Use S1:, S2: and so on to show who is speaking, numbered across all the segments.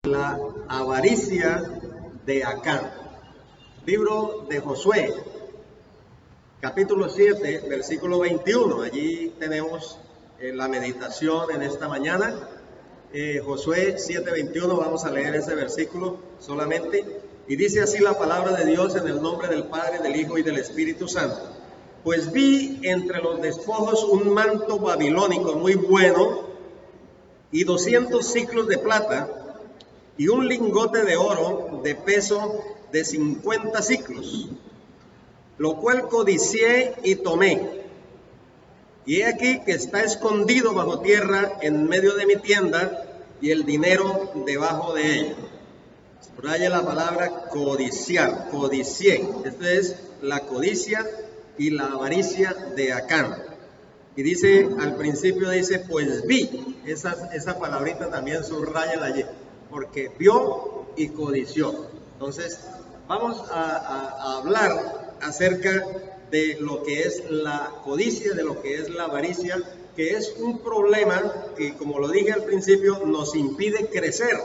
S1: La avaricia de Acán. Libro de Josué, capítulo 7, versículo 21. Allí tenemos la meditación en esta mañana. Josué 7:21, vamos a leer ese versículo solamente. Y dice así la palabra de Dios en el nombre del Padre, del Hijo y del Espíritu Santo. Pues vi entre los despojos un manto babilónico muy bueno y 200 siclos de plata y un lingote de oro de peso de 50 siclos, lo cual codicié y tomé. Y he aquí que está escondido bajo tierra en medio de mi tienda y el dinero debajo de ella. Subraya la palabra codiciar, codicié. Esto es la codicia y la avaricia de Acán. Y dice, al principio dice, pues vi. Esa palabrita también subraya allí, porque vio y codició. Entonces, vamos a hablar acerca de lo que es la codicia, de lo que es la avaricia, que es un problema que, como lo dije al principio, nos impide crecer.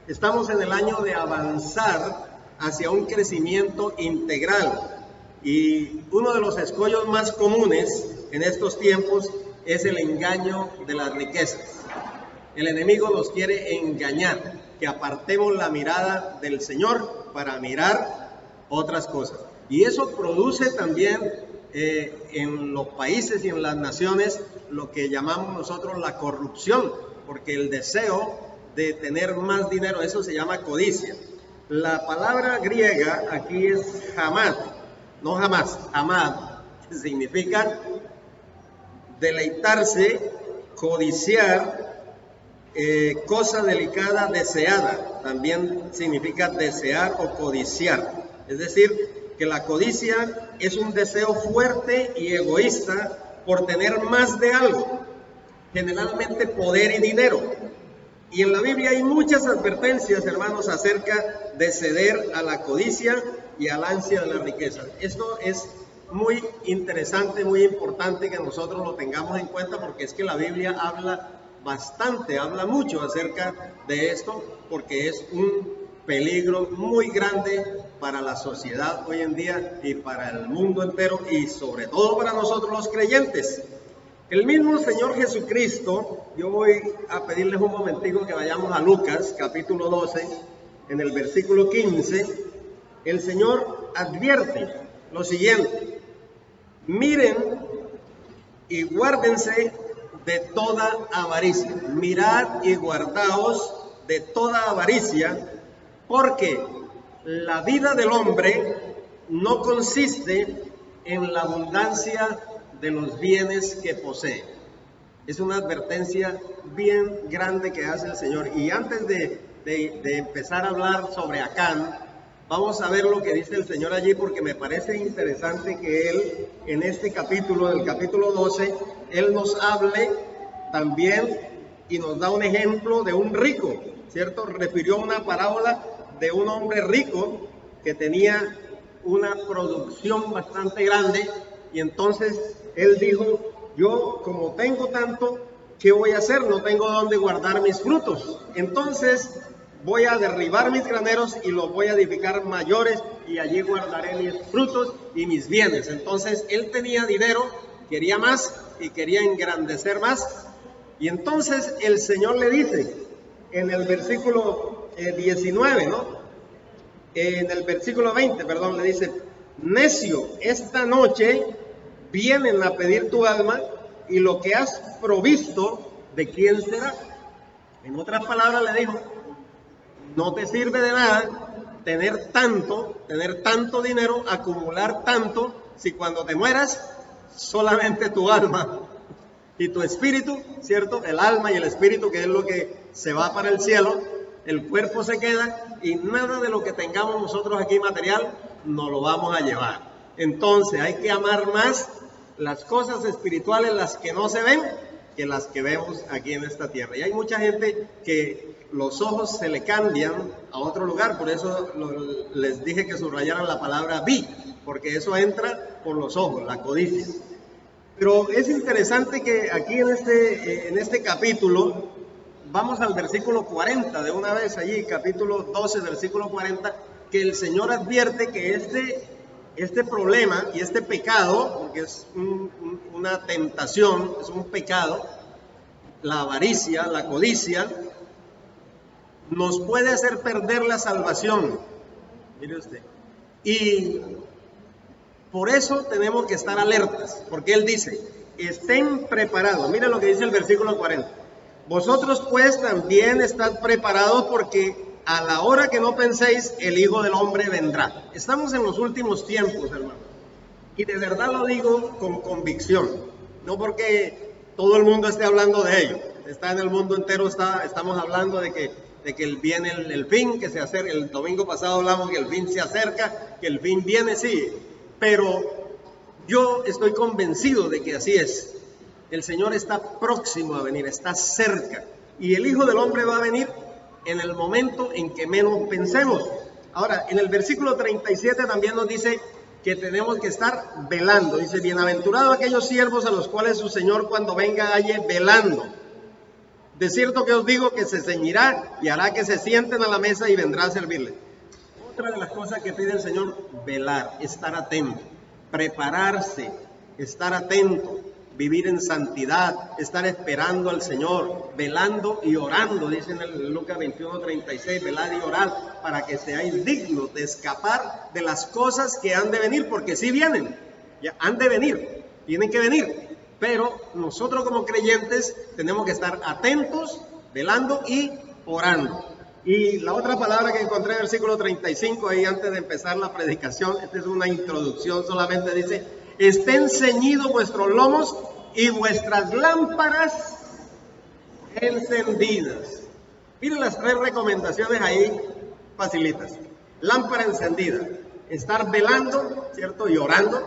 S1: Estamos en el año de avanzar hacia un crecimiento integral. Y uno de los escollos más comunes en estos tiempos es el engaño de las riquezas. El enemigo nos quiere engañar, que apartemos la mirada del Señor para mirar otras cosas. Y eso produce también en los países y en las naciones lo que llamamos nosotros la corrupción, porque el deseo de tener más dinero, eso se llama codicia. La palabra griega aquí es hamad, no jamás, hamad, que significa deleitarse, codiciar, cosa delicada, deseada, también significa desear o codiciar. Es decir, que la codicia es un deseo fuerte y egoísta por tener más de algo, generalmente poder y dinero. Y en la Biblia hay muchas advertencias, hermanos, acerca de ceder a la codicia y al ansia de la riqueza. Esto es muy interesante, muy importante que nosotros lo tengamos en cuenta, porque es que la Biblia habla mucho acerca de esto, porque es un peligro muy grande para la sociedad hoy en día y para el mundo entero, y sobre todo para nosotros los creyentes. El mismo Señor Jesucristo, yo voy a pedirles un momentico que vayamos a Lucas, capítulo 12, en el versículo 15, el Señor advierte lo siguiente: miren y guárdense de toda avaricia, mirad y guardaos de toda avaricia, porque la vida del hombre no consiste en la abundancia de los bienes que posee. Es una advertencia bien grande que hace el Señor. Y antes de empezar a hablar sobre Acán, vamos a ver lo que dice el Señor allí, porque me parece interesante que Él, en este capítulo, del capítulo 12, Él nos hable también y nos da un ejemplo de un rico, ¿cierto? Refirió una parábola de un hombre rico que tenía una producción bastante grande, y entonces él dijo: yo, como tengo tanto, ¿qué voy a hacer? No tengo dónde guardar mis frutos. Entonces voy a derribar mis graneros y los voy a edificar mayores, y allí guardaré mis frutos y mis bienes. Entonces él tenía dinero, quería más y quería engrandecer más. Y entonces el Señor le dice en el versículo 19, ¿no? En el versículo 20, perdón, le dice: necio, esta noche vienen a pedir tu alma, y lo que has provisto, ¿de quién será? En otras palabras le dijo: no te sirve de nada tener tanto dinero, acumular tanto, si cuando te mueras solamente tu alma y tu espíritu, ¿cierto? El alma y el espíritu, que es lo que se va para el cielo, el cuerpo se queda, y nada de lo que tengamos nosotros aquí material nos lo vamos a llevar. Entonces hay que amar más las cosas espirituales, las que no se ven, que las que vemos aquí en esta tierra. Y hay mucha gente que los ojos se le cambian a otro lugar, por eso les dije que subrayaran la palabra vi, porque eso entra por los ojos, la codicia. Pero es interesante que aquí en este capítulo vamos al versículo 40 de una vez allí, capítulo 12, versículo 40, que el Señor advierte que este problema y este pecado, porque es una tentación, es un pecado, la avaricia, la codicia, nos puede hacer perder la salvación. Mire usted. Y por eso tenemos que estar alertas, porque Él dice, estén preparados. Mire lo que dice el versículo 40. Vosotros pues también estad preparados, porque a la hora que no penséis, el Hijo del Hombre vendrá. Estamos en los últimos tiempos, hermano. Y de verdad lo digo con convicción. No porque todo el mundo esté hablando de ello. Está en el mundo entero, estamos hablando de que viene el fin, que se acerca. El domingo pasado hablamos que el fin se acerca, que el fin viene, sí. Pero yo estoy convencido de que así es. El Señor está próximo a venir, está cerca. Y el Hijo del Hombre va a venir en el momento en que menos pensemos. Ahora, en el versículo 37 también nos dice que tenemos que estar velando. Dice, bienaventurados aquellos siervos a los cuales su Señor cuando venga halle velando. De cierto que os digo que se ceñirá y hará que se sienten a la mesa y vendrá a servirle. Otra de las cosas que pide el Señor, velar, estar atento, prepararse, estar atento, vivir en santidad, estar esperando al Señor, velando y orando, dice en Lucas 21:36, velad y orad para que seáis dignos de escapar de las cosas que han de venir, porque sí vienen, ya han de venir, tienen que venir, pero nosotros como creyentes tenemos que estar atentos, velando y orando. Y la otra palabra que encontré en el versículo 35, ahí antes de empezar la predicación, esta es una introducción, solamente dice, estén ceñidos vuestros lomos y vuestras lámparas encendidas. Miren las 3 recomendaciones ahí facilitas. Lámpara encendida, estar velando, ¿cierto? Y orando,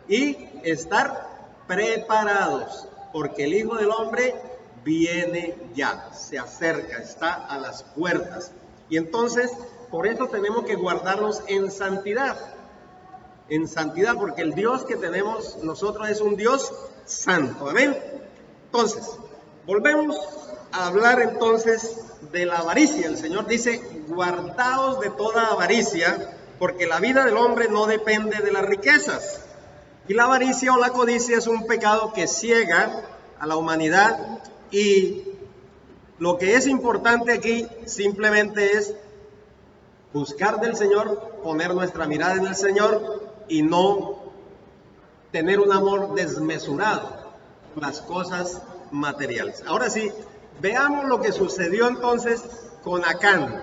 S1: y estar preparados, porque el Hijo del Hombre viene ya, se acerca, está a las puertas. Y entonces, por eso tenemos que guardarnos en santidad, porque el Dios que tenemos nosotros es un Dios santo, amén. Entonces, volvemos a hablar entonces de la avaricia. El Señor dice, guardaos de toda avaricia, porque la vida del hombre no depende de las riquezas. Y la avaricia o la codicia es un pecado que ciega a la humanidad, y lo que es importante aquí simplemente es buscar del Señor, poner nuestra mirada en el Señor y no tener un amor desmesurado por las cosas materiales. Ahora sí, veamos lo que sucedió entonces con Acán.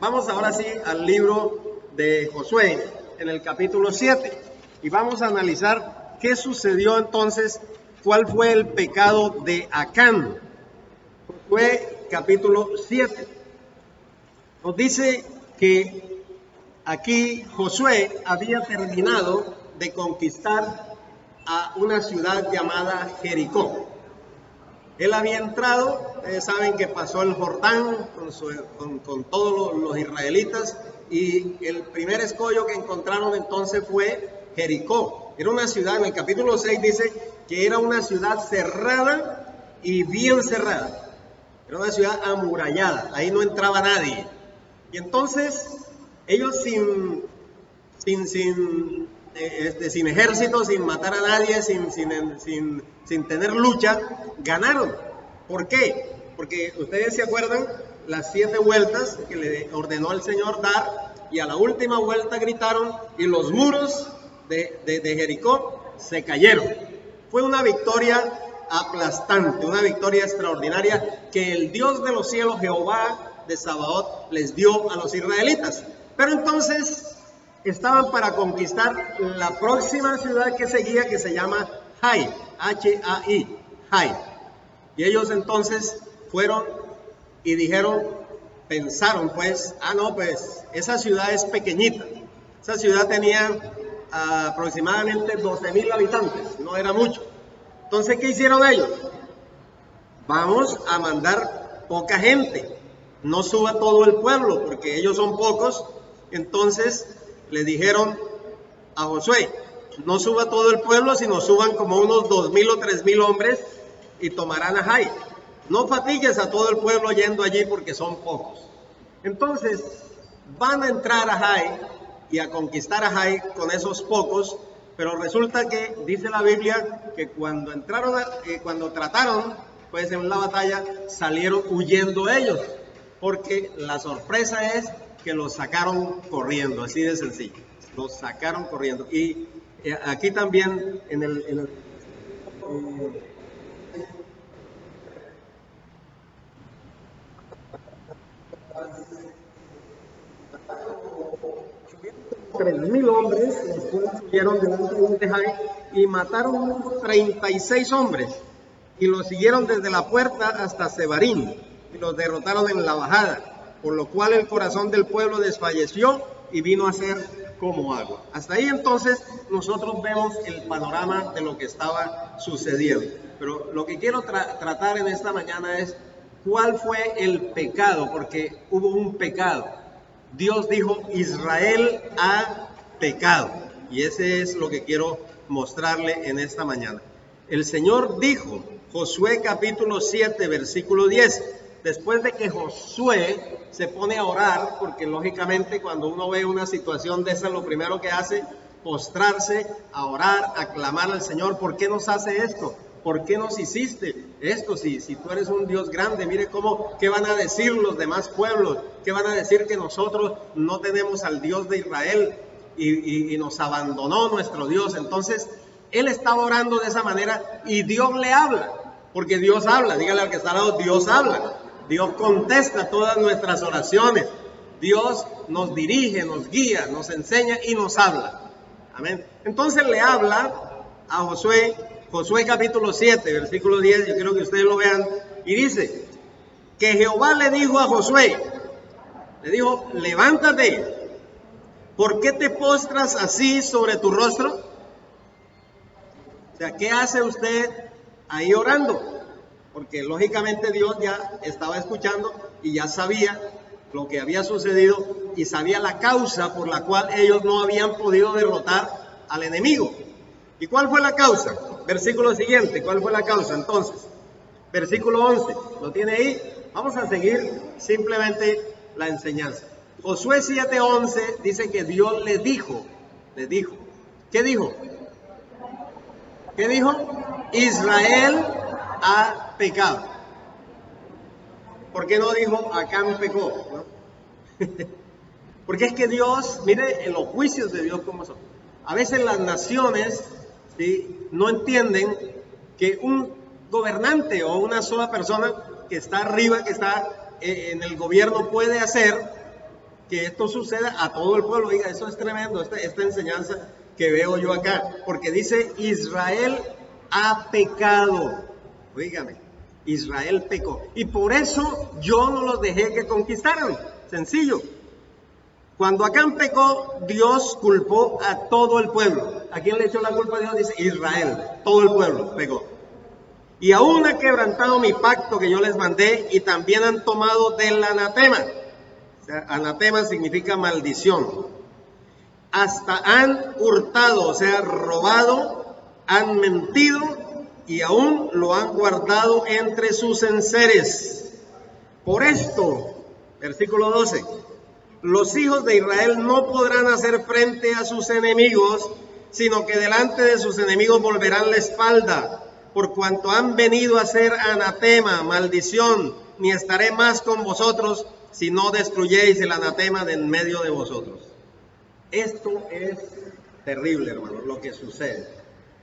S1: Vamos ahora sí al libro de Josué, en el capítulo 7, y vamos a analizar qué sucedió entonces, cuál fue el pecado de Acán. Josué capítulo 7. Nos dice que aquí Josué había terminado de conquistar a una ciudad llamada Jericó. Él había entrado, ustedes saben que pasó el Jordán con todos los israelitas, y el primer escollo que encontraron entonces fue Jericó. Era una ciudad, en el capítulo 6 dice que era una ciudad cerrada y bien cerrada. Era una ciudad amurallada, ahí no entraba nadie. Y entonces ellos sin ejército, sin matar a nadie, sin tener lucha, ganaron. ¿Por qué? Porque ustedes se acuerdan las 7 vueltas que le ordenó el Señor dar, y a la última vuelta gritaron y los muros de Jericó se cayeron. Fue una victoria aplastante, una victoria extraordinaria que el Dios de los cielos, Jehová de Sabaoth, les dio a los israelitas. Pero entonces estaban para conquistar la próxima ciudad que seguía, que se llama Hai, H-A-I, Hai. Y ellos entonces fueron y dijeron, pensaron pues, no, pues esa ciudad es pequeñita. Esa ciudad tenía aproximadamente 12,000 habitantes, no era mucho. Entonces, ¿qué hicieron ellos? Vamos a mandar poca gente, no suba todo el pueblo, porque ellos son pocos. Entonces le dijeron a Josué, no suba todo el pueblo, sino suban como unos 2,000 o 3,000 hombres y tomarán a Hai. No fatigues a todo el pueblo yendo allí porque son pocos. Entonces, van a entrar a Jai y a conquistar a Jai con esos pocos, pero resulta que dice la Biblia que cuando entraron, cuando trataron, pues en la batalla, salieron huyendo ellos, porque la sorpresa es que los sacaron corriendo, así de sencillo, los sacaron corriendo. Y aquí también en el $3,000 hombres, los cuales huyeron delante de Jai y mataron unos 36 hombres y los siguieron desde la puerta hasta Sebarín y los derrotaron en la bajada, por lo cual el corazón del pueblo desfalleció y vino a ser como agua. Hasta ahí entonces nosotros vemos el panorama de lo que estaba sucediendo. Pero lo que quiero tratar en esta mañana es cuál fue el pecado, porque hubo un pecado. Dios dijo, Israel ha pecado. Y ese es lo que quiero mostrarle en esta mañana. El Señor dijo, Josué capítulo 7, versículo 10, después de que Josué se pone a orar, porque lógicamente cuando uno ve una situación de esa, lo primero que hace, postrarse, a orar, a clamar al Señor, ¿por qué nos hace esto? ¿Por qué nos hiciste esto? Si tú eres un Dios grande, mire qué van a decir los demás pueblos, qué van a decir que nosotros no tenemos al Dios de Israel y nos abandonó nuestro Dios. Entonces, él estaba orando de esa manera y Dios le habla, porque Dios habla, dígale al que está al lado, Dios habla, Dios contesta todas nuestras oraciones, Dios nos dirige, nos guía, nos enseña y nos habla. Amén. Entonces le habla a Josué capítulo 7, versículo 10, yo quiero que ustedes lo vean, y dice que Jehová le dijo a Josué, le dijo, levántate, ¿por qué te postras así sobre tu rostro? O sea, ¿qué hace usted ahí orando? Porque lógicamente Dios ya estaba escuchando y ya sabía lo que había sucedido y sabía la causa por la cual ellos no habían podido derrotar al enemigo. ¿Y cuál fue la causa? Versículo siguiente, ¿cuál fue la causa? Entonces, versículo 11, ¿lo tiene ahí? Vamos a seguir simplemente la enseñanza. Josué 7:11 dice que Dios le dijo, ¿qué dijo? ¿Qué dijo? Israel ha pecado. ¿Por qué no dijo Acán pecó? ¿No? Porque es que Dios, mire en los juicios de Dios cómo son. A veces las naciones, ¿sí?, no entienden que un gobernante o una sola persona que está arriba, que está en el gobierno, puede hacer que esto suceda a todo el pueblo. Oiga, eso es tremendo, esta enseñanza que veo yo acá, porque dice Israel ha pecado. Oígame, Israel pecó y por eso yo no los dejé que conquistaran. Sencillo. Cuando Acán pecó, Dios culpó a todo el pueblo. ¿A quién le echó la culpa a Dios? Dice Israel, todo el pueblo pecó. Y aún ha quebrantado mi pacto que yo les mandé y también han tomado del anatema. O sea, anatema significa maldición. Hasta han hurtado, o sea, robado, han mentido y aún lo han guardado entre sus enseres. Por esto, versículo 12, los hijos de Israel no podrán hacer frente a sus enemigos, sino que delante de sus enemigos volverán la espalda, por cuanto han venido a ser anatema, maldición, ni estaré más con vosotros si no destruyéis el anatema de en medio de vosotros. Esto es terrible, hermanos, lo que sucede.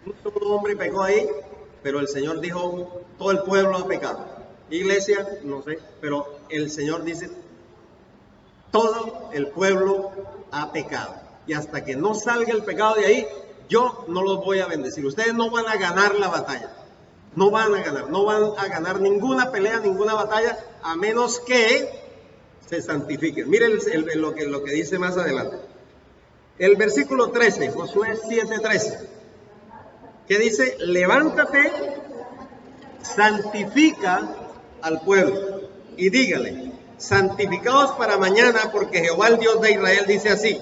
S1: Un solo hombre pecó ahí, pero el Señor dijo, todo el pueblo ha pecado. Iglesia, no sé, pero el Señor dice, todo el pueblo ha pecado. Y hasta que no salga el pecado de ahí, yo no los voy a bendecir. Ustedes no van a ganar la batalla. No van a ganar ninguna pelea, ninguna batalla, a menos que se santifiquen. Miren lo que dice más adelante. El versículo 13, Josué 7:13, que dice, levántate, santifica al pueblo y dígale, santificaos para mañana, porque Jehová el Dios de Israel dice así,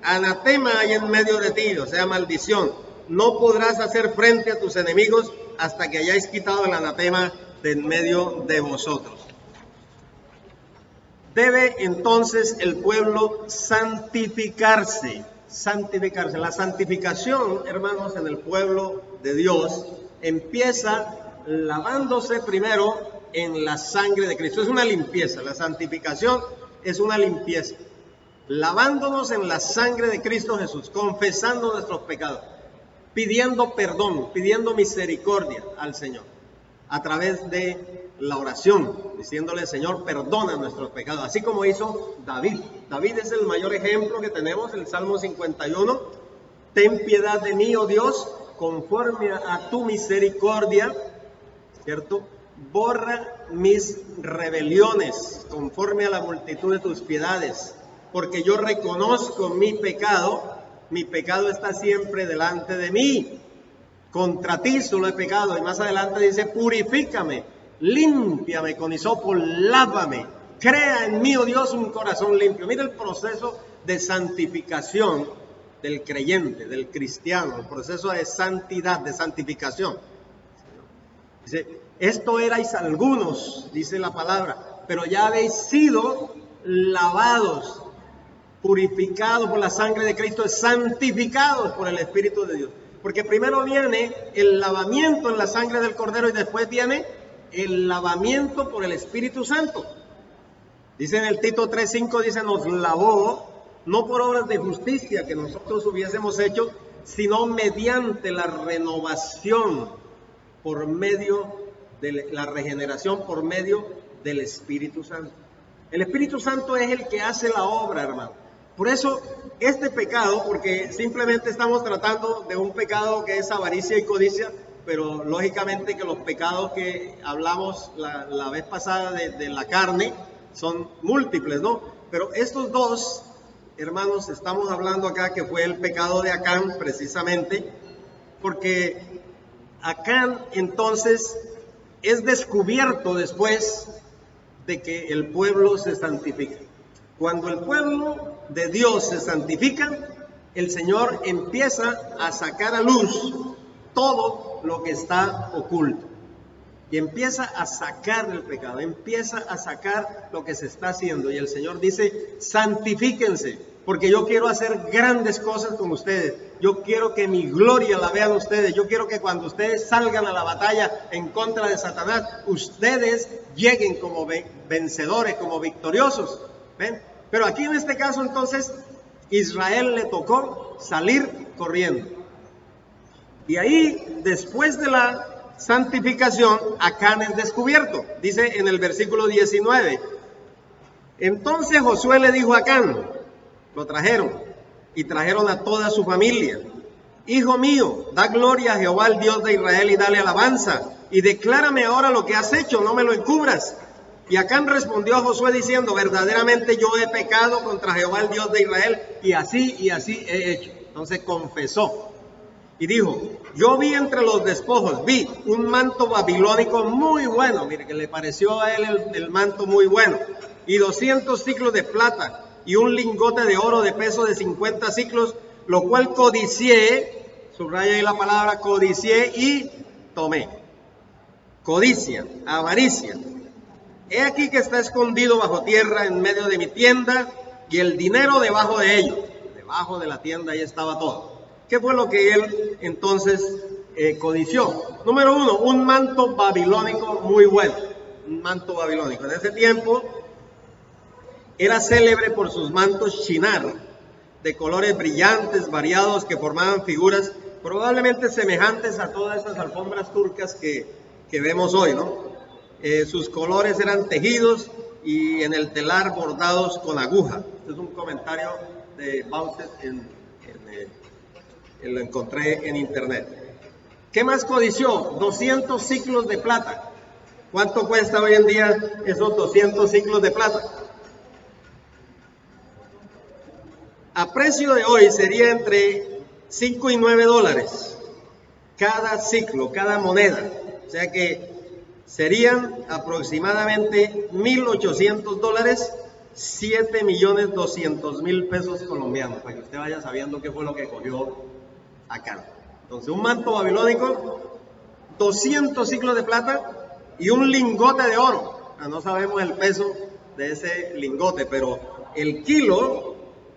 S1: anatema hay en medio de ti, o sea, maldición, no podrás hacer frente a tus enemigos hasta que hayáis quitado el anatema de en medio de vosotros. Debe entonces el pueblo santificarse. La santificación, hermanos, en el pueblo de Dios empieza lavándose primero en la sangre de Cristo. Es una limpieza. La santificación es una limpieza. Lavándonos en la sangre de Cristo Jesús, confesando nuestros pecados, pidiendo perdón, pidiendo misericordia al Señor, a través de la oración, diciéndole: Señor, perdona nuestros pecados, así como hizo David. David es el mayor ejemplo que tenemos, el Salmo 51. Ten piedad de mí, oh Dios, conforme a tu misericordia, ¿cierto? Borra mis rebeliones, conforme a la multitud de tus piedades, porque yo reconozco mi pecado está siempre delante de mí. Contra ti solo he pecado. Y más adelante dice: purifícame, límpiame con hisopo, lávame, crea en mí, oh Dios, un corazón limpio. Mira el proceso de santificación del creyente, del cristiano, el proceso de santidad, de santificación. Dice: esto erais algunos, dice la palabra, pero ya habéis sido lavados, purificados por la sangre de Cristo, santificados por el Espíritu de Dios. Porque primero viene el lavamiento en la sangre del Cordero y después viene el lavamiento por el Espíritu Santo. Dice en el Tito 3:5, dice: nos lavó, no por obras de justicia que nosotros hubiésemos hecho, sino mediante la renovación por medio de la regeneración, por medio del Espíritu Santo. El Espíritu Santo es el que hace la obra, hermano. Por eso, este pecado, porque simplemente estamos tratando de un pecado que es avaricia y codicia, pero lógicamente que los pecados que hablamos la vez pasada de la carne son múltiples, ¿no? Pero estos dos, hermanos, estamos hablando acá que fue el pecado de Acán, precisamente, porque Acán entonces es descubierto después de que el pueblo se santifica. Cuando el pueblo de Dios se santifica, el Señor empieza a sacar a luz todo lo que está oculto. Y empieza a sacar el pecado, empieza a sacar lo que se está haciendo. Y el Señor dice: santifíquense, porque yo quiero hacer grandes cosas con ustedes. Yo quiero que mi gloria la vean ustedes. Yo quiero que cuando ustedes salgan a la batalla en contra de Satanás, ustedes lleguen como vencedores, como victoriosos. ¿Ven? Pero aquí en este caso entonces Israel le tocó salir corriendo. Y ahí, después de la santificación, Acán es descubierto. Dice en el versículo 19: entonces Josué le dijo a Acán, lo trajeron, y trajeron a toda su familia: hijo mío, da gloria a Jehová, el Dios de Israel, y dale alabanza, y declárame ahora lo que has hecho, no me lo encubras. Y Acán respondió a Josué diciendo: verdaderamente yo he pecado contra Jehová, el Dios de Israel, y así he hecho. Entonces confesó y dijo: yo vi entre los despojos, vi un manto babilónico muy bueno. Mire, que le pareció a él el manto muy bueno, y 200 siclos de plata, y un lingote de oro de peso de 50 siclos, lo cual codicié, subraya ahí la palabra codicié, y tomé. Codicia, avaricia. He aquí que está escondido bajo tierra en medio de mi tienda, y el dinero debajo de ello. Debajo de la tienda ahí estaba todo. ¿Qué fue lo que él entonces codició? Número uno, un manto babilónico muy bueno. Un manto babilónico. En ese tiempo era célebre por sus mantos shinar, de colores brillantes, variados, que formaban figuras probablemente semejantes a todas estas alfombras turcas que vemos hoy, ¿no? Sus colores eran tejidos y en el telar bordados con aguja. Este es un comentario de Bauset, lo encontré en internet. ¿Qué más codició? 200 siclos de plata. ¿Cuánto cuesta hoy en día esos 200 siclos de plata? A precio de hoy sería entre 5 y 9 dólares cada ciclo, cada moneda. O sea que serían aproximadamente 1.800 dólares, 7.200.000 pesos colombianos, para que usted vaya sabiendo qué fue lo que cogió acá. Entonces, un manto babilónico, 200 siclos de plata, y un lingote de oro. No sabemos el peso de ese lingote, pero el kilo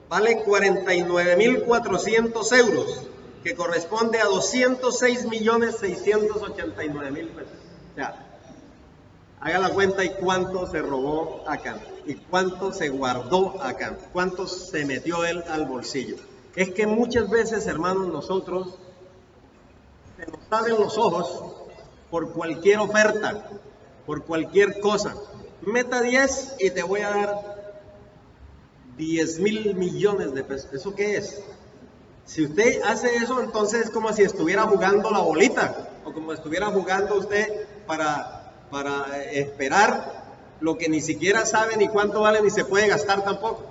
S1: vale 49.400 euros, que corresponde a 206.689.000 pesos. O sea, haga la cuenta y cuánto se robó Acán, y cuánto se guardó Acán, cuánto se metió él al bolsillo. Es que muchas veces, hermanos, nosotros se nos salen los ojos por cualquier oferta, por cualquier cosa. Meta 10 y te voy a dar 10.000 millones de pesos. ¿Eso qué es? Si usted hace eso, entonces es como si estuviera jugando la bolita, o como estuviera jugando usted para esperar lo que ni siquiera sabe ni cuánto vale ni se puede gastar tampoco,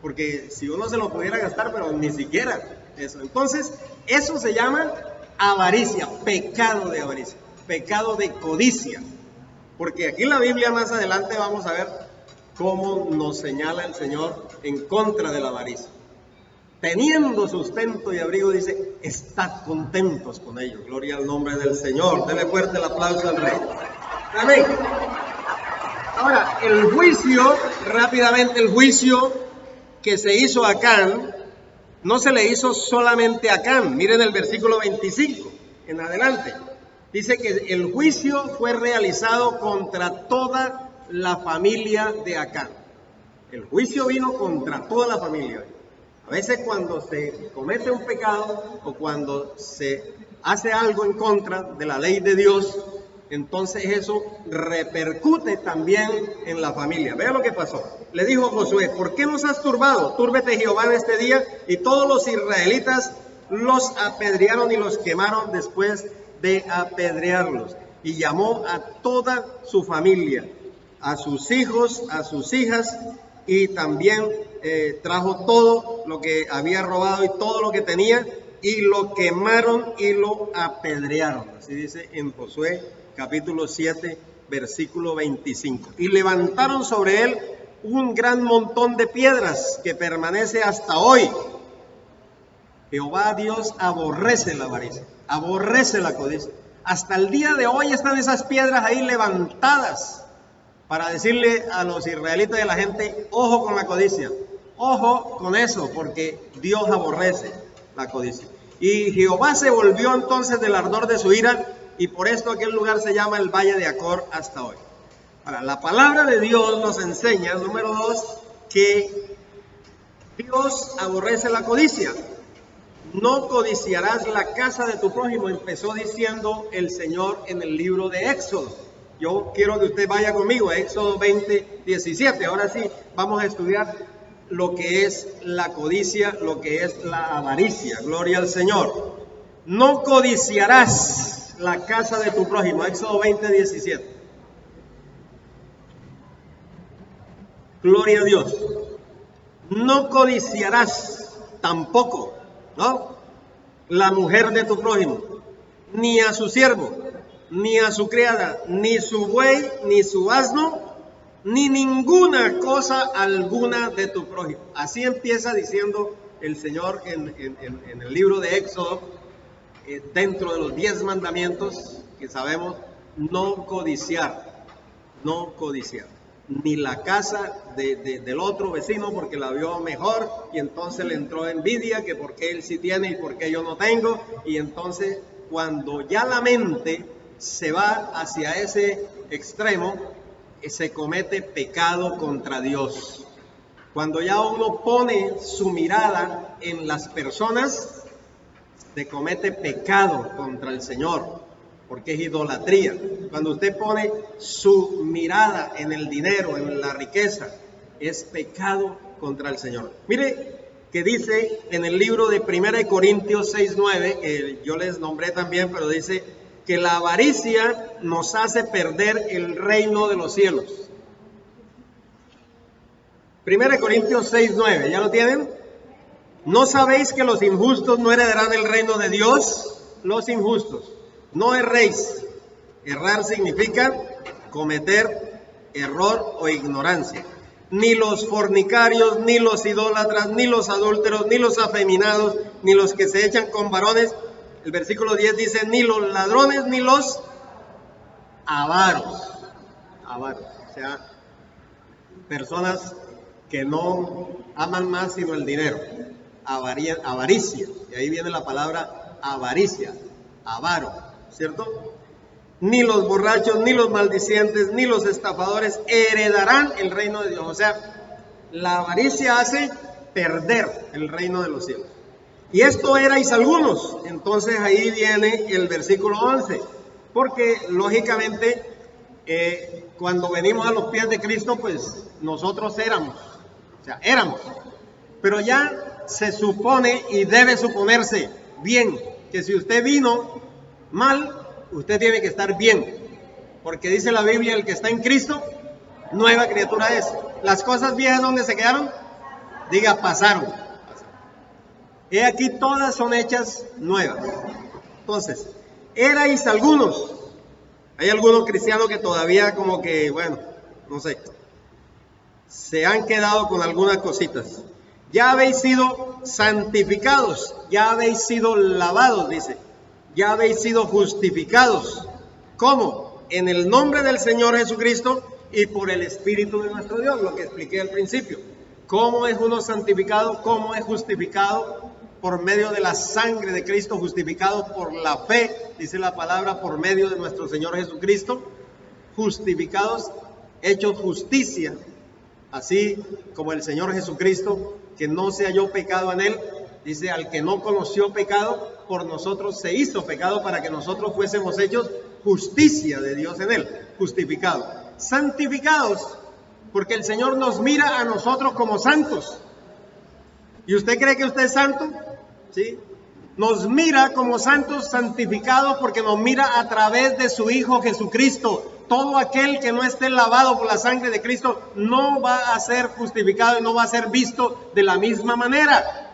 S1: porque si uno se lo pudiera gastar, pero ni siquiera eso. Entonces eso se llama avaricia, pecado de avaricia, pecado de codicia, porque aquí en la Biblia más adelante vamos a ver cómo nos señala el Señor en contra de la avaricia. Teniendo sustento y abrigo, dice, estad contentos con ello. Gloria al nombre del Señor. Dele fuerte el aplauso al Rey. Amén. Ahora, el juicio, rápidamente, el juicio que se hizo a Acán, no se le hizo solamente a Acán. Miren el versículo 25 en adelante. Dice que el juicio fue realizado contra toda la familia de Acán. El juicio vino contra toda la familia. A veces cuando se comete un pecado o cuando se hace algo en contra de la ley de Dios, entonces eso repercute también en la familia. Vea lo que pasó. Le dijo Josué, ¿por qué nos has turbado? Túrbete Jehová en este día. Y todos los israelitas los apedrearon y los quemaron después de apedrearlos. Y llamó a toda su familia, a sus hijos, a sus hijas, y también trajo todo lo que había robado y todo lo que tenía, y lo quemaron y lo apedrearon. Así dice en Josué capítulo 7, versículo 25. Y levantaron sobre él un gran montón de piedras que permanece hasta hoy. Jehová Dios aborrece la avaricia, aborrece la codicia. Hasta el día de hoy están esas piedras ahí levantadas para decirle a los israelitas y a la gente, ojo con la codicia, ojo con eso, porque Dios aborrece la codicia. Y Jehová se volvió entonces del ardor de su ira, y por esto aquel lugar se llama el Valle de Acor hasta hoy. Ahora, la palabra de Dios nos enseña, número 2, que Dios aborrece la codicia. No codiciarás la casa de tu prójimo, empezó diciendo el Señor en el libro de Éxodo. Yo quiero que usted vaya conmigo a Éxodo 20, 17. Ahora sí, vamos a estudiar lo que es la codicia, lo que es la avaricia. Gloria al Señor. No codiciarás la casa de tu prójimo. Éxodo 20, 17. Gloria a Dios. No codiciarás tampoco, ¿no?, la mujer de tu prójimo, ni a su siervo, ni a su criada, ni su buey, ni su asno, ni ninguna cosa alguna de tu prójimo. Así empieza diciendo el Señor en el libro de Éxodo, dentro de los 10 mandamientos que sabemos, no codiciar, no codiciar. Ni la casa del otro vecino porque la vio mejor y entonces le entró envidia que porque él sí tiene y porque yo no tengo. Y entonces cuando ya la mente se va hacia ese extremo, se comete pecado contra Dios. Cuando ya uno pone su mirada en las personas, se comete pecado contra el Señor, porque es idolatría. Cuando usted pone su mirada en el dinero, en la riqueza, es pecado contra el Señor. Mire que dice en el libro de 1 Corintios 6:9, que yo les nombré también, pero dice que la avaricia nos hace perder el reino de los cielos. 1 Corintios 6:9, ¿ya lo tienen? ¿No sabéis que los injustos no heredarán el reino de Dios? Los injustos. No erréis. Errar significa cometer error o ignorancia. Ni los fornicarios, ni los idólatras, ni los adúlteros, ni los afeminados, ni los que se echan con varones. El versículo 10 dice, ni los ladrones, ni los avaros. avaros. O sea, personas que no aman más sino el dinero. Avaricia. Y ahí viene la palabra avaricia, avaro, ¿cierto? Ni los borrachos, ni los maldicientes, ni los estafadores heredarán el reino de Dios. O sea, la avaricia hace perder el reino de los cielos. Y esto erais algunos. Entonces ahí viene el versículo 11. Porque lógicamente cuando venimos a los pies de Cristo, pues nosotros éramos. O sea, éramos. Pero ya se supone y debe suponerse bien que si usted vino mal, usted tiene que estar bien. Porque dice la Biblia, el que está en Cristo, nueva criatura es. Las cosas viejas, ¿dónde se quedaron? Diga, pasaron. He aquí todas son hechas nuevas. Entonces, erais algunos. Hay algunos cristianos que todavía como que, bueno, no sé, se han quedado con algunas cositas. Ya habéis sido santificados, ya habéis sido lavados, dice. Ya habéis sido justificados. ¿Cómo? En el nombre del Señor Jesucristo y por el Espíritu de nuestro Dios, lo que expliqué al principio. ¿Cómo es uno santificado? ¿Cómo es justificado? Por medio de la sangre de Cristo, justificado por la fe, dice la palabra, por medio de nuestro Señor Jesucristo, justificados, hechos justicia, así como el Señor Jesucristo, que no se halló pecado en él, dice, al que no conoció pecado, por nosotros se hizo pecado para que nosotros fuésemos hechos justicia de Dios en él, justificados, santificados, porque el Señor nos mira a nosotros como santos. ¿Y usted cree que usted es santo? ¿Sí? Nos mira como santos santificados porque nos mira a través de su Hijo Jesucristo. Todo aquel que no esté lavado por la sangre de Cristo no va a ser justificado y no va a ser visto de la misma manera.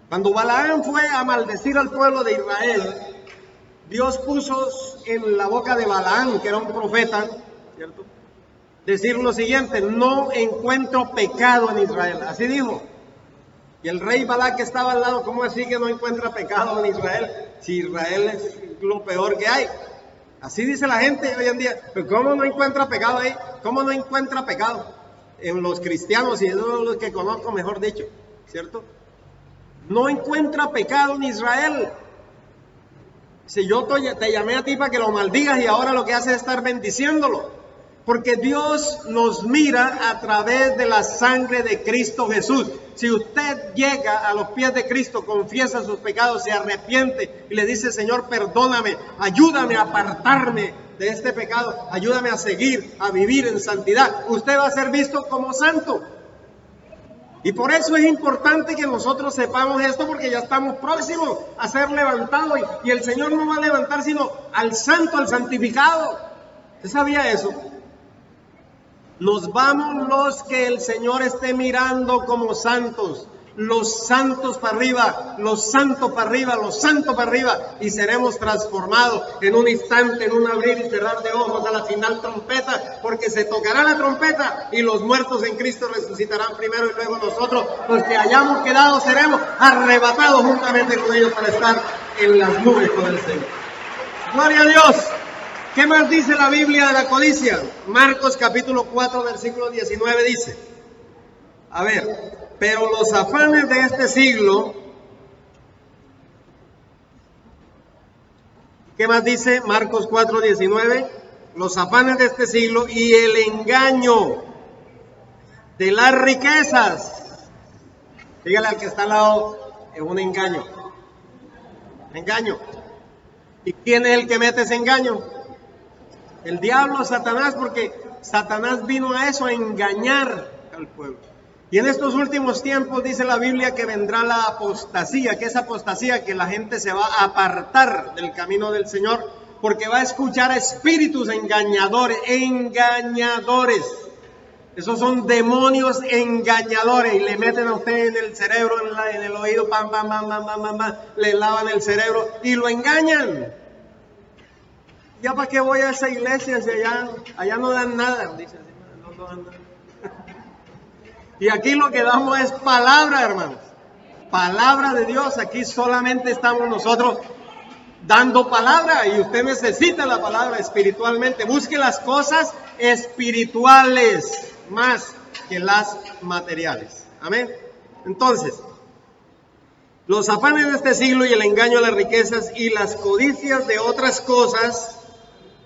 S1: Cuando Balaam fue a maldecir al pueblo de Israel, Dios puso en la boca de Balaam, que era un profeta, ¿cierto?, decir lo siguiente: no encuentro pecado en Israel. Así dijo. Y el rey Balac que estaba al lado, ¿cómo así que no encuentra pecado en Israel? Si Israel es lo peor que hay. Así dice la gente hoy en día. ¿Pero cómo no encuentra pecado ahí? ¿Cómo no encuentra pecado? En los cristianos, y esos son los que conozco, mejor dicho, ¿cierto? No encuentra pecado en Israel. Si yo te llamé a ti para que lo maldigas y ahora lo que hace es estar bendiciéndolo. Porque Dios nos mira a través de la sangre de Cristo Jesús. Si usted llega a los pies de Cristo, confiesa sus pecados, se arrepiente y le dice: Señor, perdóname, ayúdame a apartarme de este pecado, ayúdame a seguir, a vivir en santidad, usted va a ser visto como santo. Y por eso es importante que nosotros sepamos esto, porque ya estamos próximos a ser levantados y el Señor no va a levantar sino al santo, al santificado. ¿Usted sabía eso? Nos vamos los que el Señor esté mirando como santos, los santos para arriba, los santos para arriba, los santos para arriba, y seremos transformados en un instante, en un abrir y cerrar de ojos, a la final trompeta, porque se tocará la trompeta y los muertos en Cristo resucitarán primero y luego nosotros, los que hayamos quedado, seremos arrebatados juntamente con ellos para estar en las nubes con el Señor. ¡Gloria a Dios! ¿Qué más dice la Biblia de la codicia? Marcos capítulo 4, versículo 19 dice, a ver, pero los afanes de este siglo, ¿qué más dice Marcos 4, 19? Los afanes de este siglo y el engaño de las riquezas. Dígale al que está al lado, es un engaño. Engaño. ¿Y quién es el que mete ese engaño? El diablo, Satanás, porque Satanás vino a eso, a engañar al pueblo. Y en estos últimos tiempos dice la Biblia que vendrá la apostasía. ¿Qué es apostasía? Que la gente se va a apartar del camino del Señor, porque va a escuchar a espíritus engañadores, Esos son demonios engañadores y le meten a usted en el cerebro, en el oído, pam, le lavan el cerebro y lo engañan. ¿Ya para qué voy a esa iglesia si allá no dan nada? Dice, no dan nada. Y aquí lo que damos es palabra, hermanos. Palabra de Dios. Aquí solamente estamos nosotros dando palabra, y usted necesita la palabra espiritualmente. Busque las cosas espirituales más que las materiales. Amén. Entonces, los afanes de este siglo y el engaño a las riquezas y las codicias de otras cosas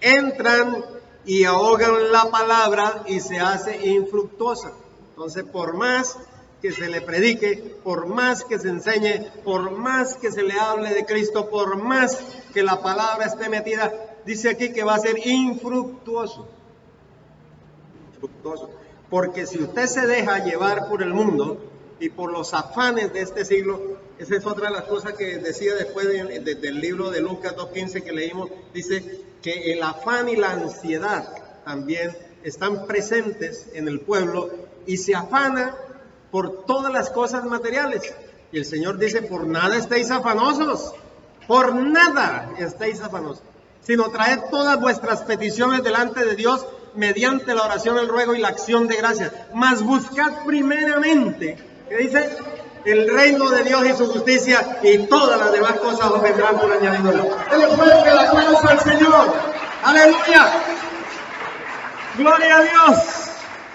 S1: entran y ahogan la palabra y se hace infructuosa. Entonces, por más que se le predique, por más que se enseñe, por más que se le hable de Cristo, por más que la palabra esté metida, dice aquí que va a ser infructuoso. Infructuoso. Porque si usted se deja llevar por el mundo y por los afanes de este siglo, esa es otra de las cosas que decía después del libro de Lucas 2:15 que leímos, dice que el afán y la ansiedad también están presentes en el pueblo y se afana por todas las cosas materiales. Y el Señor dice, por nada estéis afanosos, por nada estéis afanosos, sino traed todas vuestras peticiones delante de Dios mediante la oración, el ruego y la acción de gracias. Mas buscad primeramente, ¿qué dice? El reino de Dios y su justicia, y todas las demás cosas os vendrán por añadidura. Denle fuerte el aplauso al Señor. ¡Aleluya! ¡Gloria a Dios!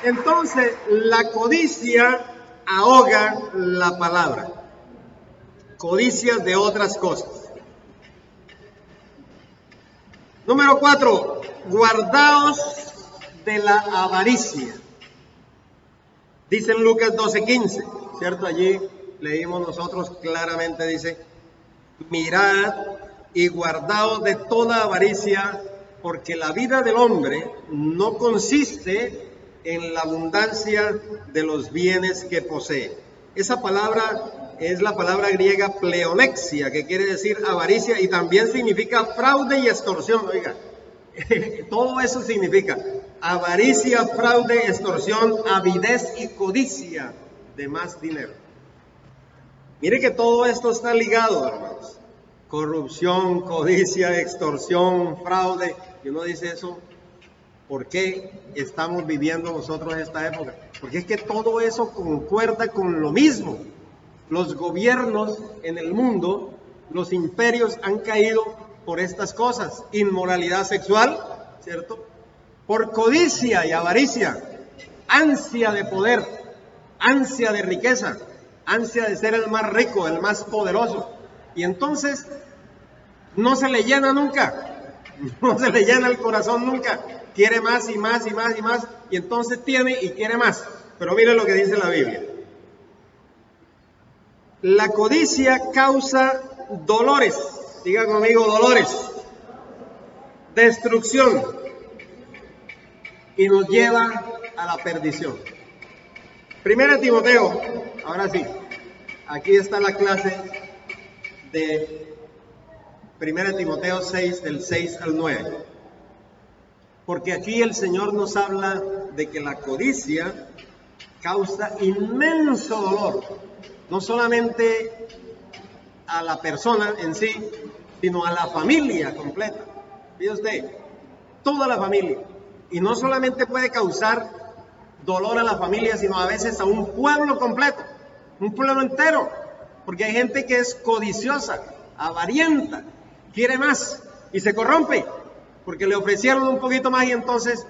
S1: Entonces, la codicia ahoga la palabra. Codicias de otras cosas. Número 4. Guardaos de la avaricia. Dice en Lucas 12:15, ¿cierto? Allí leímos nosotros claramente, dice, mirad y guardaos de toda avaricia, porque la vida del hombre no consiste en la abundancia de los bienes que posee. Esa palabra es la palabra griega pleonexia, que quiere decir avaricia y también significa fraude y extorsión. Oiga, todo eso significa avaricia, fraude, extorsión, avidez y codicia de más dinero. Mire que todo esto está ligado, hermanos. Corrupción, codicia, extorsión, fraude. Y uno dice eso, ¿por qué estamos viviendo nosotros esta época? Porque es que todo eso concuerda con lo mismo. Los gobiernos en el mundo, los imperios han caído por estas cosas. Inmoralidad sexual, ¿cierto? Por codicia y avaricia, ansia de poder, ansia de riqueza, ansia de ser el más rico, el más poderoso. Y entonces no se le llena nunca, no se le llena el corazón nunca. Quiere más y más y más y más, y entonces tiene y quiere más. Pero mire lo que dice la Biblia. La codicia causa dolores, diga conmigo dolores, destrucción, y nos lleva a la perdición. Primera Timoteo, ahora sí, aquí está la clase de Primera Timoteo 6, del 6 al 9. Porque aquí el Señor nos habla de que la codicia causa inmenso dolor, no solamente a la persona en sí, sino a la familia completa. Fíjese usted, toda la familia. Y no solamente puede causar dolor a la familia, sino a veces a un pueblo completo, un pueblo entero. Porque hay gente que es codiciosa, avarienta, quiere más y se corrompe. Porque le ofrecieron un poquito más y entonces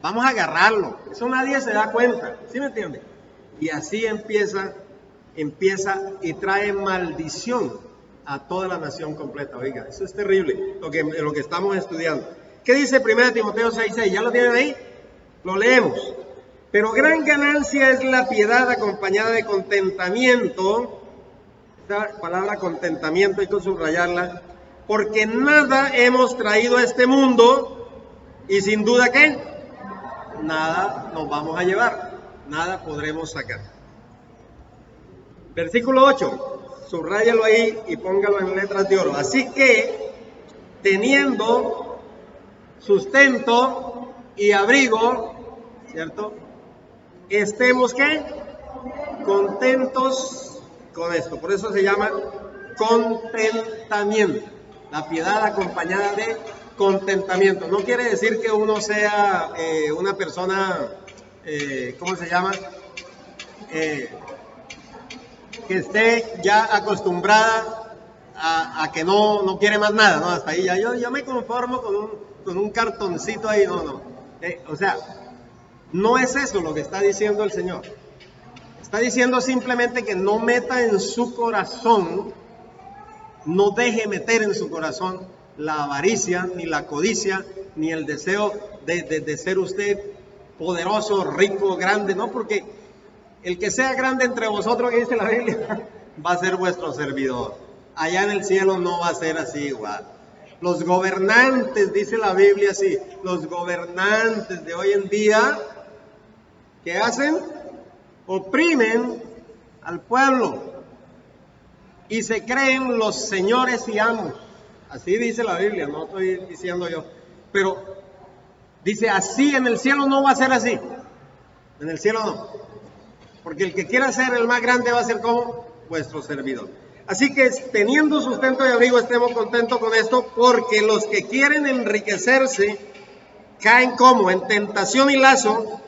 S1: vamos a agarrarlo. Eso nadie se da cuenta, ¿sí me entiende? Y así empieza y trae maldición a toda la nación completa. Oiga, eso es terrible, lo que estamos estudiando. ¿Qué dice 1 Timoteo 6:6? ¿Ya lo tienen ahí? Lo leemos. Pero gran ganancia es la piedad acompañada de contentamiento. Esta palabra contentamiento hay que subrayarla. Porque nada hemos traído a este mundo y sin duda que nada nos vamos a llevar, nada podremos sacar. Versículo 8, subráyalo ahí y póngalo en letras de oro. Así que, teniendo sustento y abrigo, ¿cierto? Estemos, ¿qué? Contentos con esto. Por eso se llama contentamiento. La piedad acompañada de contentamiento. No quiere decir que uno sea una persona, ¿cómo se llama? Que esté ya acostumbrada a que no quiere más nada, ¿no? Hasta ahí ya yo me conformo con un cartoncito ahí, no. O sea, no es eso lo que está diciendo el Señor. Está diciendo simplemente que no meta en su corazón, no deje meter en su corazón la avaricia, ni la codicia, ni el deseo de ser usted poderoso, rico, grande, ¿no? Porque el que sea grande entre vosotros, que dice la Biblia, va a ser vuestro servidor. Allá en el cielo no va a ser así igual. Los gobernantes, dice la Biblia así, los gobernantes de hoy en día, ¿qué hacen? Oprimen al pueblo y se creen los señores y amos. Así dice la Biblia, no estoy diciendo yo. Pero dice así, en el cielo no va a ser así. En el cielo no. Porque el que quiera ser el más grande va a ser como vuestro servidor. Así que teniendo sustento y abrigo, estemos contentos con esto, porque los que quieren enriquecerse caen como en tentación y lazo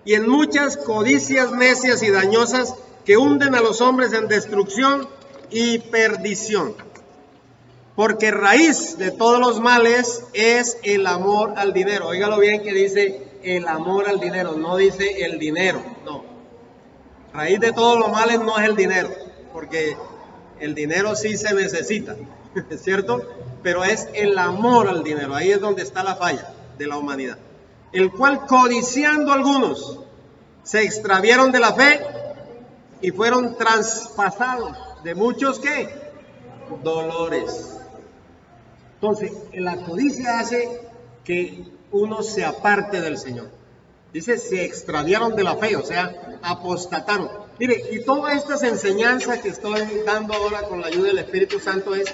S1: y en muchas codicias necias y dañosas que hunden a los hombres en destrucción y perdición. Porque raíz de todos los males es el amor al dinero. Óigalo bien que dice el amor al dinero, no dice el dinero, no. Raíz de todos los males no es el dinero, porque el dinero sí se necesita, ¿es cierto? Pero es el amor al dinero, ahí es donde está la falla de la humanidad. El cual codiciando algunos se extraviaron de la fe y fueron traspasados de muchos ¿qué? Dolores. Entonces, la codicia hace que uno se aparte del Señor. Dice, se extraviaron de la fe, o sea, apostataron. Mire, y todas estas enseñanzas que estoy dando ahora con la ayuda del Espíritu Santo es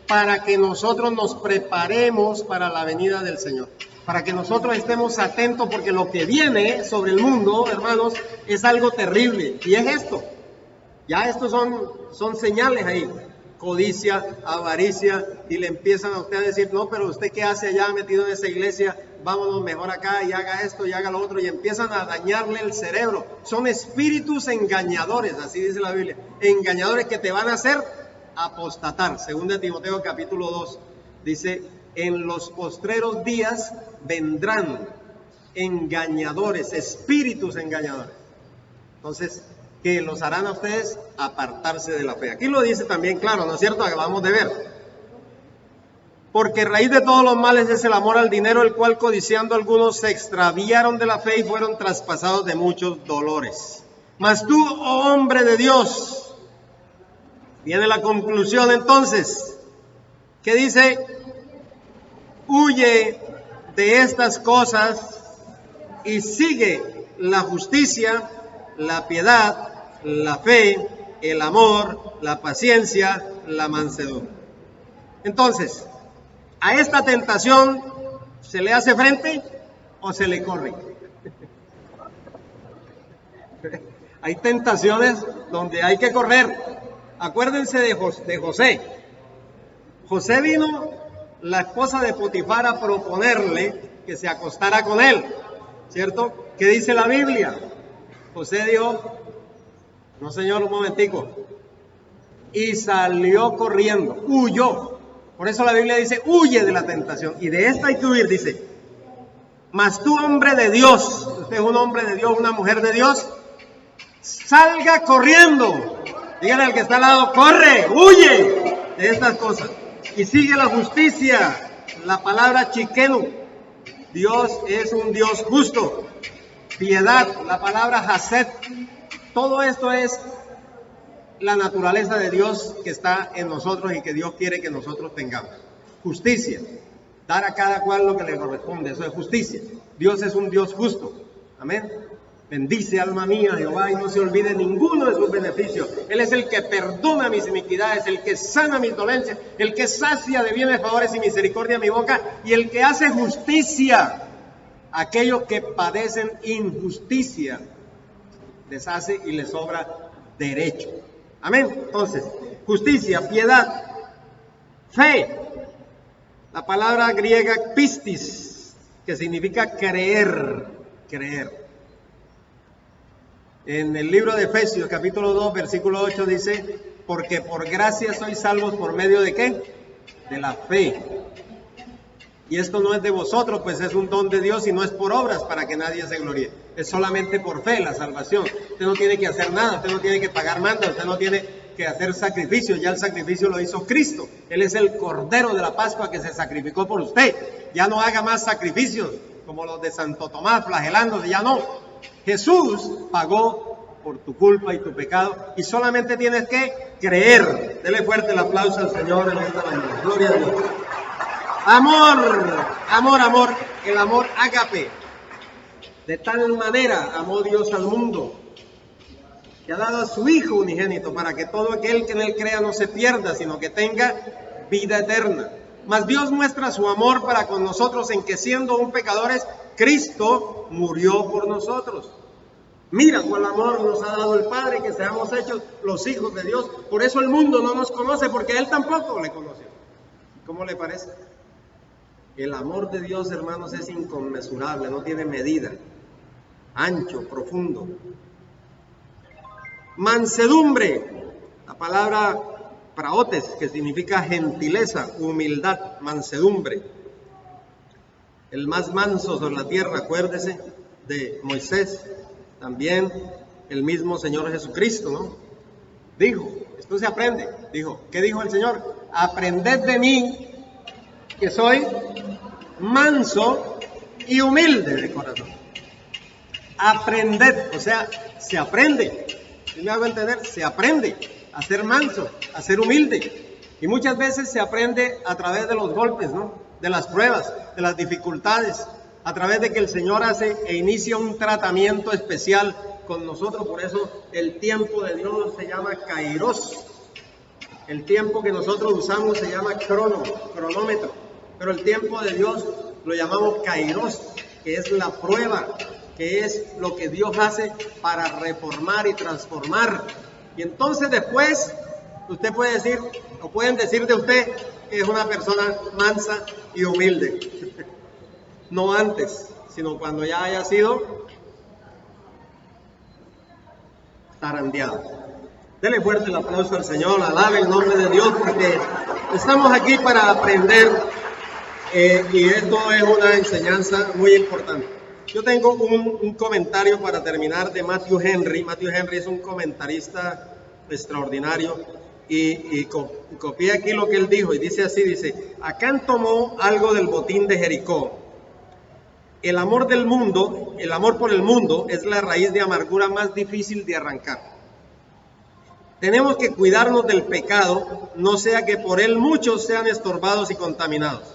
S1: para que nosotros nos preparemos para la venida del Señor. Para que nosotros estemos atentos, porque lo que viene sobre el mundo, hermanos, es algo terrible. Y es esto. Ya estos son señales ahí. Codicia, avaricia, y le empiezan a usted a decir, no, pero usted qué hace allá metido en esa iglesia, vámonos mejor acá y haga esto y haga lo otro, y empiezan a dañarle el cerebro. Son espíritus engañadores, así dice la Biblia, engañadores que te van a hacer apostatar. Según de Timoteo capítulo 2, dice, en los postreros días vendrán engañadores, espíritus engañadores. Entonces, que los harán a ustedes apartarse de la fe. Aquí lo dice también claro, ¿no es cierto? Acabamos de ver. Porque raíz de todos los males es el amor al dinero, el cual codiciando algunos se extraviaron de la fe y fueron traspasados de muchos dolores. Mas tú, oh hombre de Dios, viene la conclusión entonces, que dice, huye de estas cosas y sigue la justicia, la piedad, la fe, el amor, la paciencia, la mansedumbre. Entonces, ¿a esta tentación se le hace frente o se le corre? Hay tentaciones donde hay que correr. Acuérdense de José. José vino la esposa de Potifar a proponerle que se acostara con él, ¿cierto? ¿Qué dice la Biblia? José dijo, no señor, un momentico, y salió corriendo, huyó. Por eso la Biblia dice, huye de la tentación, y de esta hay que huir, dice. Mas tú, hombre de Dios, usted es un hombre de Dios, una mujer de Dios, salga corriendo. Dígale al que está al lado, corre, huye de estas cosas, y sigue la justicia, la palabra chiquenu. Dios es un Dios justo. Piedad, la palabra hased. Todo esto es la naturaleza de Dios que está en nosotros y que Dios quiere que nosotros tengamos. Justicia, dar a cada cual lo que le corresponde, eso es justicia. Dios es un Dios justo. Amén. Bendice, alma mía, Jehová, y no se olvide ninguno de sus beneficios. Él es el que perdona mis iniquidades, el que sana mis dolencias, el que sacia de bienes, favores y misericordia mi boca, y el que hace justicia a aquellos que padecen injusticia. Les hace y les sobra derecho. Amén. Entonces, justicia, piedad, fe. La palabra griega pistis, que significa creer, creer. En el libro de Efesios, capítulo 2, versículo 8, dice, porque por gracia sois salvos por medio de ¿qué? De la fe. Y esto no es de vosotros, pues es un don de Dios y no es por obras para que nadie se gloríe. Es solamente por fe la salvación. Usted no tiene que hacer nada, usted no tiene que pagar manda, usted no tiene que hacer sacrificios. Ya el sacrificio lo hizo Cristo. Él es el Cordero de la Pascua que se sacrificó por usted. Ya no haga más sacrificios como los de Santo Tomás flagelándose, ya no. Jesús pagó por tu culpa y tu pecado y solamente tienes que creer. Dele fuerte el aplauso al Señor en esta mañana. Gloria a Dios. Amor, amor, amor, el amor ágape. De tal manera amó Dios al mundo, que ha dado a su Hijo unigénito, para que todo aquel que en él crea no se pierda, sino que tenga vida eterna. Mas Dios muestra su amor para con nosotros en que, siendo aún pecadores, Cristo murió por nosotros. Mira cuál amor nos ha dado el Padre, que seamos hechos los hijos de Dios. Por eso el mundo no nos conoce, porque Él tampoco le conoció. ¿Cómo le parece? El amor de Dios, hermanos, es inconmensurable, no tiene medida. Ancho, profundo. Mansedumbre, la palabra praotes, que significa gentileza, humildad, mansedumbre. El más manso sobre la tierra, acuérdese de Moisés, también el mismo Señor Jesucristo, ¿no? Dijo, esto se aprende, dijo, ¿qué dijo el Señor? Aprended de mí, que soy manso y humilde de corazón. Aprended, o sea, se aprende. ¿Sí me hago entender? Se aprende a ser manso, a ser humilde. Y muchas veces se aprende a través de los golpes, ¿no? De las pruebas, de las dificultades, a través de que el Señor hace e inicia un tratamiento especial con nosotros. Por eso el tiempo de Dios se llama kairos. El tiempo que nosotros usamos se llama cronómetro. Pero el tiempo de Dios lo llamamos kairos, que es la prueba, que es lo que Dios hace para reformar y transformar. Y entonces después usted puede decir, o pueden decir de usted, que es una persona mansa y humilde. No antes, sino cuando ya haya sido zarandeado. Dele fuerte el aplauso al Señor, alabe el nombre de Dios, porque estamos aquí para aprender y esto es una enseñanza muy importante. Yo tengo un comentario para terminar de Matthew Henry. Matthew Henry es un comentarista extraordinario y copié aquí lo que él dijo y dice así, dice, Acán tomó algo del botín de Jericó. El amor del mundo, el amor por el mundo es la raíz de amargura más difícil de arrancar. Tenemos que cuidarnos del pecado, no sea que por él muchos sean estorbados y contaminados.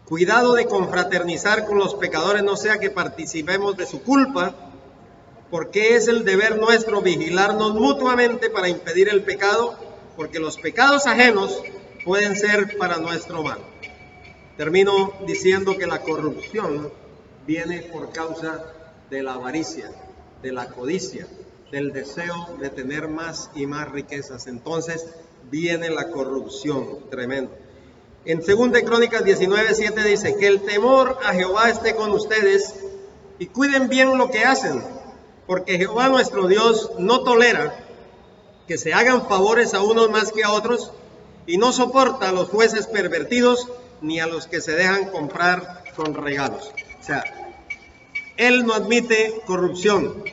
S1: Cuidado de confraternizar con los pecadores, no sea que participemos de su culpa, porque es el deber nuestro vigilarnos mutuamente para impedir el pecado, porque los pecados ajenos pueden ser para nuestro mal. Termino diciendo que la corrupción viene por causa de la avaricia, de la codicia, del deseo de tener más y más riquezas. Entonces viene la corrupción tremenda. En 2 Crónicas 19:7 dice, que el temor a Jehová esté con ustedes y cuiden bien lo que hacen, porque Jehová nuestro Dios no tolera que se hagan favores a unos más que a otros y no soporta a los jueces pervertidos ni a los que se dejan comprar con regalos. O sea, Él no admite corrupción,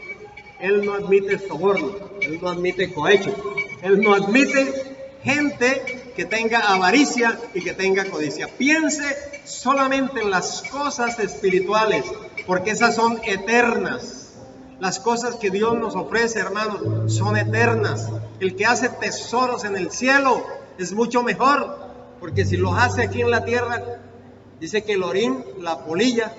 S1: Él no admite soborno, Él no admite cohecho, Él no admite gente que tenga avaricia y que tenga codicia. Piense solamente en las cosas espirituales, porque esas son eternas. Las cosas que Dios nos ofrece, hermanos, son eternas. El que hace tesoros en el cielo es mucho mejor, porque si los hace aquí en la tierra, dice que el orín, la polilla,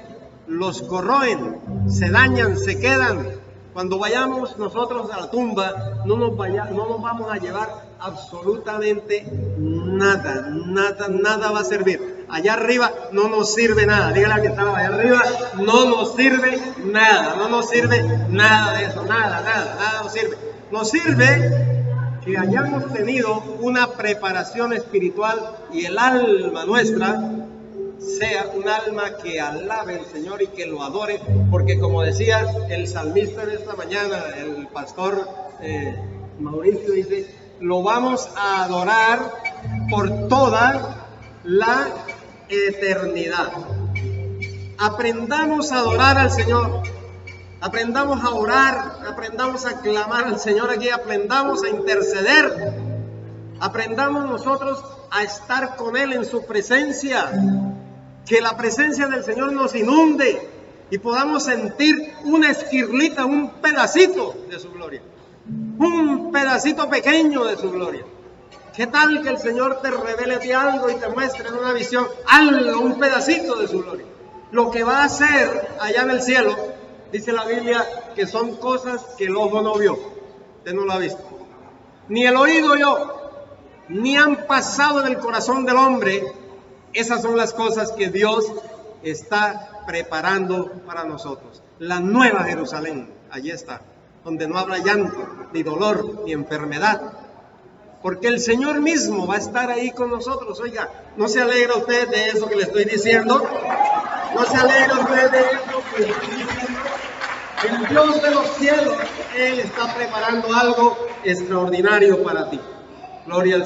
S1: los corroen, se dañan, se quedan. Cuando vayamos nosotros a la tumba, no nos vamos a llevar absolutamente nada, nada va a servir. Allá arriba no nos sirve nada. Dígale al que estaba allá arriba, no nos sirve nada, no nos sirve nada de eso, nada nos sirve. Nos sirve que hayamos tenido una preparación espiritual y el alma nuestra sea un alma que alabe al Señor y que lo adore, porque como decía el salmista de esta mañana, el pastor Mauricio, dice lo vamos a adorar por toda la eternidad. Aprendamos a adorar al Señor, aprendamos a orar, aprendamos a clamar al Señor aquí, aprendamos a interceder, aprendamos nosotros a estar con Él en su presencia, que la presencia del Señor nos inunde y podamos sentir una esquirlita, un pedacito de su gloria, un pedacito pequeño de su gloria. ¿Qué tal que el Señor te revele a ti algo y te muestre en una visión algo, un pedacito de su gloria? Lo que va a hacer allá en el cielo, dice la Biblia, que son cosas que el ojo no vio. Usted no lo ha visto. Ni el oído oyó, ni han pasado en el corazón del hombre. Esas son las cosas que Dios está preparando para nosotros. La nueva Jerusalén, allí está, donde no habrá llanto, ni dolor, ni enfermedad. Porque el Señor mismo va a estar ahí con nosotros. Oiga, ¿no se alegra usted de eso que le estoy diciendo? ¿No se alegra usted de eso que le estoy diciendo? El Dios de los cielos, Él está preparando algo extraordinario para ti. Gloria al Señor.